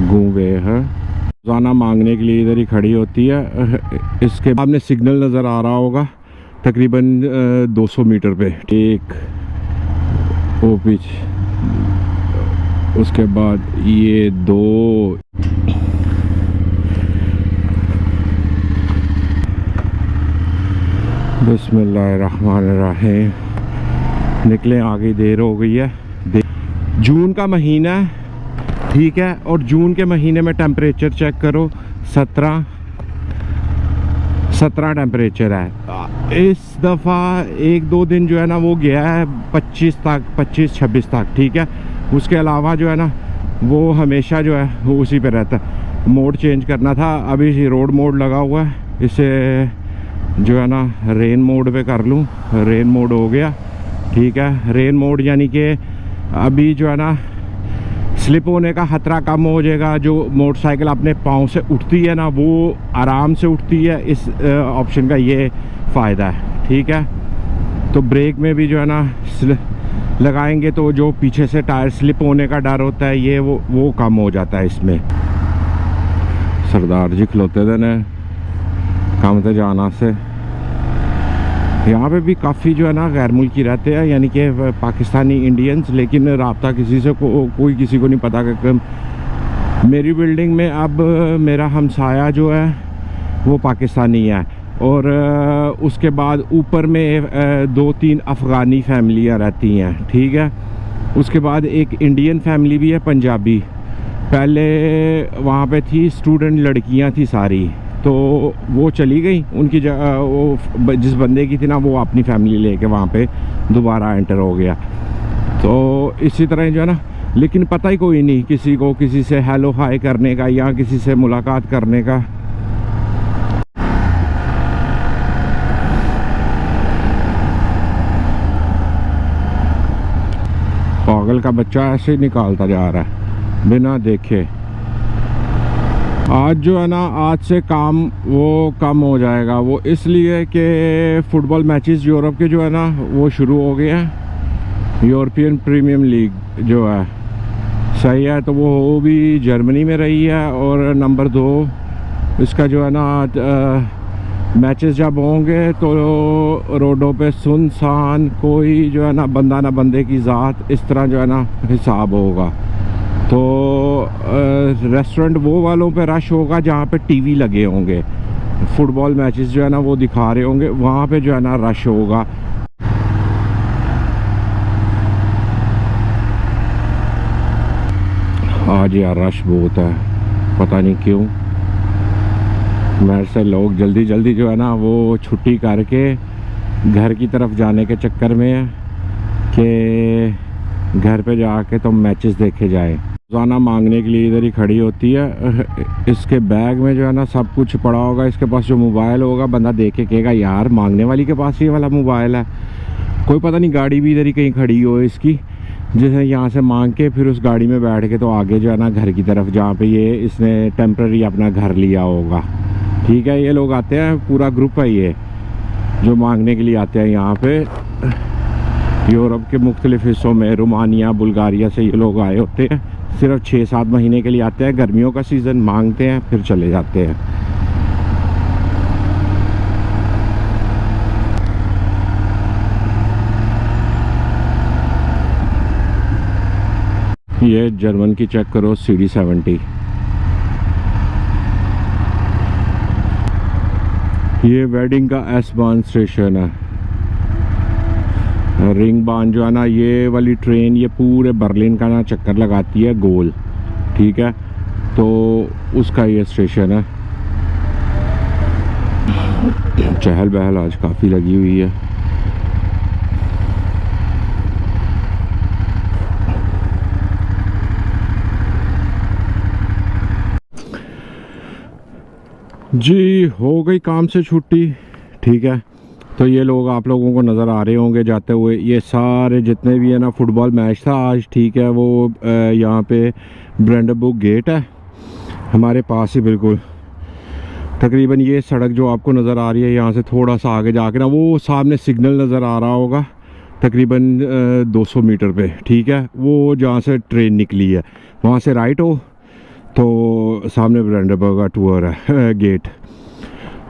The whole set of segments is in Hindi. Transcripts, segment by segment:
गूंगे है रोज़ाना मांगने के लिए इधर ही खड़ी होती है। इसके बाद में सिग्नल नज़र आ रहा होगा तकरीबन 200 मीटर पे, एक वो पीछे, उसके बाद ये दो। बिस्मिल्लाहिर्रहमानिर्रहीम। निकले, आगे देर हो गई है। जून का महीना है, ठीक है, और जून के महीने में टेम्परेचर चेक करो 17 टेम्परेचर है। इस दफ़ा एक दो दिन जो है ना वो गया है 25-26 तक, ठीक है। उसके अलावा जो है ना वो हमेशा जो है वो उसी पे रहता है। मोड चेंज करना था, अभी रोड मोड लगा हुआ है, इसे जो है ना रेन मोड पे कर लूँ। रेन मोड हो गया, ठीक है। रेन मोड यानी कि अभी जो है ना स्लिप होने का ख़तरा कम हो जाएगा। जो मोटरसाइकिल अपने पाँव से उठती है ना वो आराम से उठती है। इस ऑप्शन का ये फ़ायदा है, ठीक है। तो ब्रेक में भी जो है ना लगाएंगे तो जो पीछे से टायर स्लिप होने का डर होता है ये वो कम हो जाता है इसमें। सरदार जी खलोते थे ने काम से जाना से। यहाँ पे भी काफ़ी जो है ना गैर मुल्की रहते हैं, यानी कि पाकिस्तानी इंडियंस, लेकिन राब्ता किसी से कोई किसी को नहीं पता कि मेरी बिल्डिंग में अब मेरा हमसाया जो है वो पाकिस्तानी है, और उसके बाद ऊपर में 2-3 अफ़गानी फैमिलियाँ रहती हैं, ठीक है। उसके बाद एक इंडियन फैमिली भी है, पंजाबी। पहले वहाँ पे थी स्टूडेंट लड़कियाँ थी सारी, तो वो चली गई। उनकी जगह वो जिस बंदे की थी ना वो अपनी फैमिली लेके वहाँ पे दोबारा एंटर हो गया। तो इसी तरह जो है ना, लेकिन पता ही कोई नहीं किसी को किसी से हेलो हाय करने का या किसी से मुलाकात करने का। पागल का बच्चा ऐसे ही निकालता जा रहा है बिना देखे। आज जो है ना, आज से काम वो कम हो जाएगा। वो इसलिए कि फुटबॉल मैचेस यूरोप के जो है ना वो शुरू हो गए हैं। यूरोपियन प्रीमियम लीग जो है सही है, तो वो भी जर्मनी में रही है। और नंबर 2 इसका जो है ना मैचेस जब होंगे तो रोडों पे सुनसान, कोई जो है ना बंदा ना बंदे की ज़ात, इस तरह जो है ना हिसाब होगा। तो रेस्टोरेंट वो वालों पे रश होगा जहाँ पे टीवी लगे होंगे, फुटबॉल मैचेस जो है ना वो दिखा रहे होंगे, वहाँ पे जो है ना रश होगा। आज यार रश बहुत है, पता नहीं क्यों। मेरे से लोग जल्दी जल्दी जो है ना वो छुट्टी करके घर की तरफ जाने के चक्कर में है कि घर पे जाके तो मैचेस देखे जाए। रोज़ाना मांगने के लिए इधर ही खड़ी होती है। इसके बैग में जो है ना सब कुछ पड़ा होगा। इसके पास जो मोबाइल होगा बंदा देख के कहेगा यार मांगने वाली के पास ये वाला मोबाइल है। कोई पता नहीं गाड़ी भी इधर ही कहीं खड़ी हो इसकी, जैसे यहाँ से मांग के फिर उस गाड़ी में बैठ के तो आगे जो है ना घर की तरफ, जहाँ पे ये इसने टेम्प्रेरी अपना घर लिया होगा, ठीक है। ये लोग आते हैं, पूरा ग्रुप है ये जो मांगने के लिए आते हैं यहाँ पे। यूरोप के मुख्तलिफ हिस्सों में, रोमानिया बुल्गारिया से ये लोग आए होते हैं। सिर्फ 6-7 महीने के लिए आते हैं, गर्मियों का सीज़न मांगते हैं फिर चले जाते हैं। ये जर्मन की चेक करो, CD70। ये वेडिंग का S-Bahn स्टेशन है। रिंग बान जो है ना, ये वाली ट्रेन ये पूरे बर्लिन का ना चक्कर लगाती है गोल, ठीक है। तो उसका ये स्टेशन है। चहल बहल आज काफ़ी लगी हुई है। जी हो गई काम से छुट्टी, ठीक है। तो ये लोग आप लोगों को नज़र आ रहे होंगे जाते हुए, ये सारे जितने भी है ना फुटबॉल मैच था आज, ठीक है। वो यहाँ पे ब्रेंडनबुर्ग गेट है हमारे पास ही बिल्कुल। तकरीबन ये सड़क जो आपको नज़र आ रही है, यहाँ से थोड़ा सा आगे जाके ना वो सामने सिग्नल नज़र आ रहा होगा तकरीबन 200 मीटर पे, ठीक है। वो जहाँ से ट्रेन निकली है वहाँ से राइट हो तो सामने ब्रैंडेनबर्ग का टूर है गेट,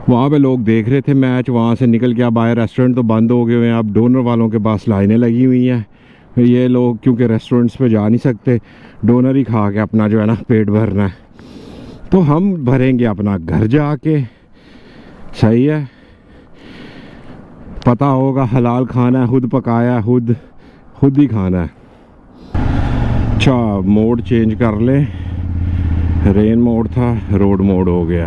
वहाँ पे लोग देख रहे थे मैच। वहाँ से निकल के अब आए, रेस्टोरेंट तो बंद हो गए हुए हैं, अब डोनर वालों के पास लाइनें लगी हुई हैं। ये लोग क्योंकि रेस्टोरेंट्स पे जा नहीं सकते, डोनर ही खा के अपना जो है ना पेट भरना है। तो हम भरेंगे अपना घर जाके, सही है। पता होगा हलाल खाना है, खुद पकाया, खुद ही खाना है। अच्छा, मोड चेंज कर ले, रेन मोड था, रोड मोड हो गया।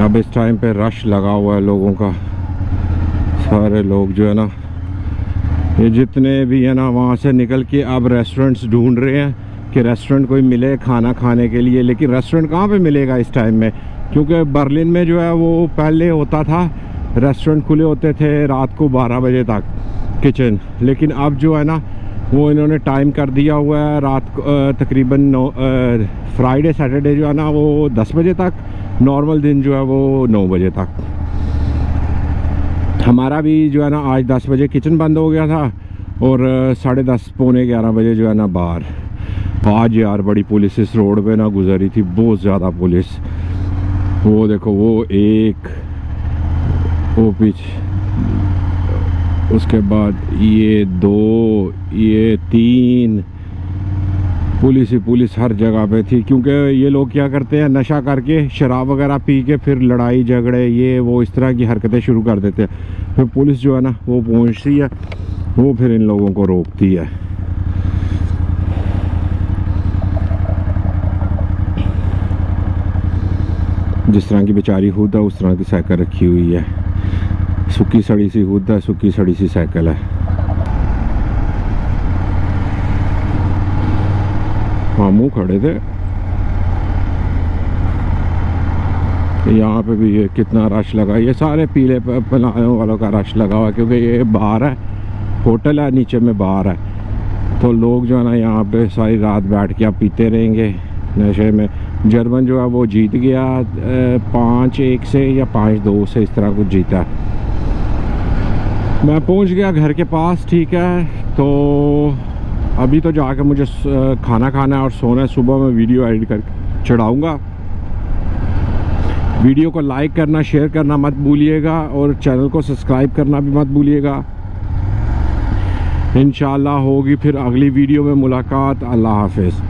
अब इस टाइम पे रश लगा हुआ है लोगों का, सारे लोग जो है ना, ये जितने भी है ना वहाँ से निकल के अब रेस्टोरेंट्स ढूंढ रहे हैं कि रेस्टोरेंट कोई मिले खाना खाने के लिए। लेकिन रेस्टोरेंट कहाँ पे मिलेगा इस टाइम में, क्योंकि बर्लिन में जो है वो पहले होता था रेस्टोरेंट खुले होते थे रात को 12 बजे तक किचन, लेकिन अब जो है ना वो इन्होंने टाइम कर दिया हुआ है रात को तकरीबन फ्राइडे सैटरडे जो है ना वो 10 बजे तक, नॉर्मल दिन जो है वो 9 बजे तक। हमारा भी जो है ना आज 10 बजे किचन बंद हो गया था और 10:30 पौने 11 बजे जो है ना बाहर। आज यार बड़ी पुलिस इस रोड पे ना गुजरी थी, बहुत ज़्यादा पुलिस। वो देखो, वो एक, वो पीछे, उसके बाद ये 2, ये 3, पुलिस ही पुलिस हर जगह पे थी। क्योंकि ये लोग क्या करते हैं, नशा करके शराब वगैरह पी के फिर लड़ाई झगड़े ये वो इस तरह की हरकतें शुरू कर देते हैं। फिर पुलिस जो है ना वो पहुंचती है, वो फिर इन लोगों को रोकती है। जिस तरह की बेचारी हुद है उस तरह की साइकिल रखी हुई है, सूखी सड़ी सी हुद है, सूखी सड़ी सी साइकिल है। मामू खड़े थे यहाँ पे भी, ये कितना रश लगा, ये सारे पीले पनाहों वालों का रश लगा हुआ, क्योंकि ये बार है, होटल है, नीचे में बार है। तो लोग जो है ना यहाँ पे सारी रात बैठ के आप पीते रहेंगे नशे में। जर्मन जो है वो जीत गया 5-1 से या 5-2 से, इस तरह कुछ जीता। मैं पहुँच गया घर के पास, ठीक है। तो अभी तो जाके मुझे खाना खाना है और सोना है। सुबह मैं वीडियो एडिट कर चढ़ाऊँगा। वीडियो को लाइक करना, शेयर करना मत भूलिएगा और चैनल को सब्सक्राइब करना भी मत भूलिएगा। इंशाल्लाह होगी फिर अगली वीडियो में मुलाकात। अल्लाह हाफिज़।